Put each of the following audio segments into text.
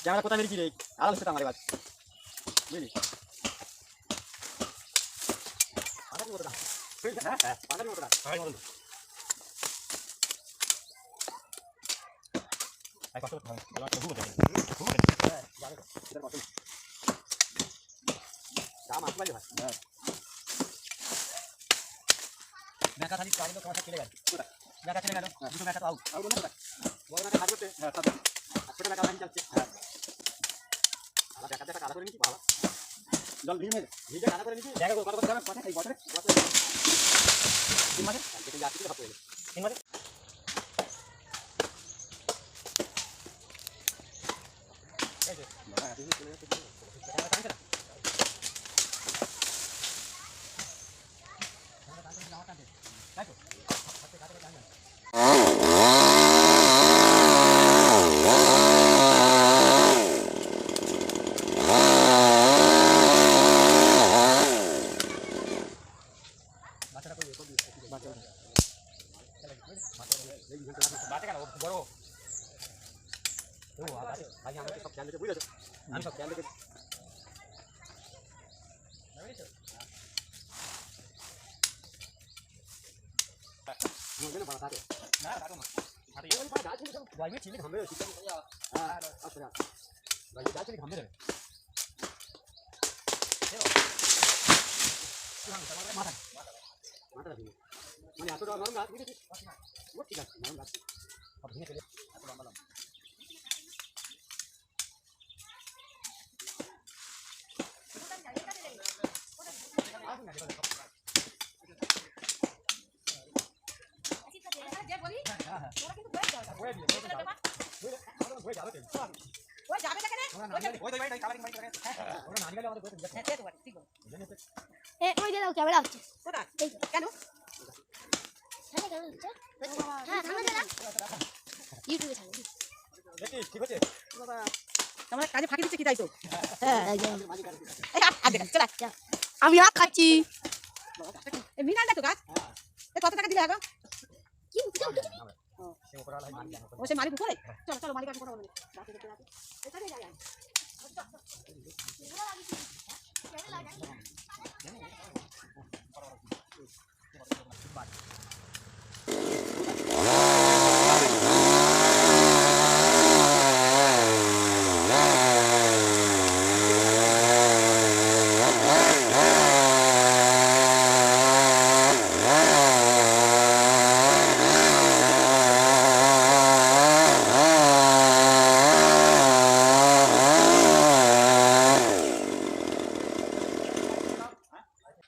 Camera কোথায় মেরেছি রে আলাদা সেটা আমার বাস বুঝলি পাটার মতো দাও হ্যাঁ হ্যাঁ পাটার মতো দাও সবাই মতো আই কষ্ট করতে হবে এবার তো ঘুমোতে হ্যাঁ যাবে তো এটা কষ্ট দাম আসবে ভাই হ্যাঁ মেকা খালি পানি তো কথা চলে গেল কোথা মেকা চলে গেল দুটো মেকা তো আউট আউট না কোথা বড় মেকা হাত করতে হ্যাঁ সাথে ছোট মেকা লাইন চলছে হ্যাঁ আলা দেখা দেখা কাটা করে নিছি বাবা জল ভিজে ভিজে কাটা করে নিছি দেখা কত কত দাম কথা এই বছরে তিন মাসে যেটা যাচ্ছে তো হবে তিন মাসে এই যে বাবা আপনি চলে যাচ্ছে আমি সব ক্যান্ডে মানে এত নরম গাছ বুঝেছিস ঠিক আছে নরম গাছ সব ভেঙে ফেলে এত লম্বা লম্বা হয়ে যাবে তো ওই যাবে না কেন? ওরা না গেলে ওই তো ভাই কালারিং মারি করে ওরা না গেলে আমাদের বই তো হ্যাঁ তো ঠিক বল। এ ওই যে দাও ক্যামেরা হচ্ছে কোথায়? কেন? হ্যাঁ কেমন হচ্ছে হ্যাঁ থামে দাও ইউটিউবে ছাড়ো দেখি ঠিক আছে বাবা তোমার কাজে ফাঁকি দিচ্ছে কি তাই তো? হ্যাঁ এই আর দেখা চল আমি আখ খাচ্ছি এই মিনাল দা তো গাছ এ কত টাকা দিলে আগো? কি সে উপরে আলাই মারি জানো ও সে মালিক উপরে চলো চলো মালিক আর কথা বলবে রাতে দেখতে রাতে এখানে যাই আমি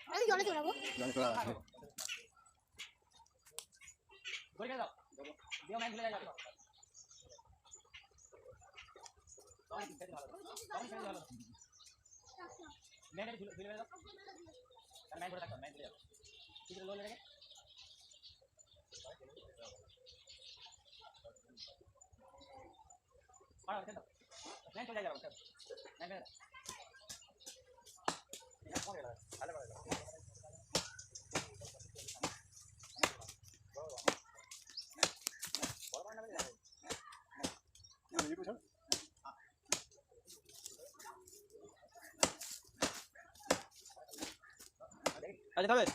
আমি জলে চড়াবো ধরে গেল দিও ম্যান ভুলে যাবে ম্যান ভুলে ভুলে যাও ম্যান ধরে থাকো ম্যান ভুলে যাও ঠিক আছে লো লেগে আর কেন ম্যান চলে যাও ম্যান ম্যান ভালো করে আচ্ছা তবে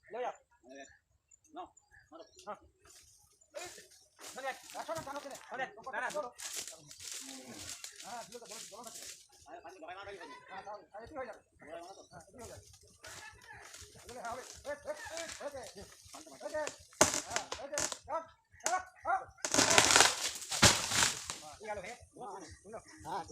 লে যাও নো মারো হ্যাঁ মানে রাখো না টানো কেন আরে না না ধরো হ্যাঁ দিলো তো বড় বড় না আরে পানি লগাই মারা গেছে হ্যাঁ তাহলে আরে কি হয়ে যাবে লগাই মারা তো হ্যাঁ কি হয়ে যাবে বলে হ্যাঁ ওকে ওকে হ্যাঁ ওকে কাট কাট হ্যাঁ এই গেল হে হ্যাঁ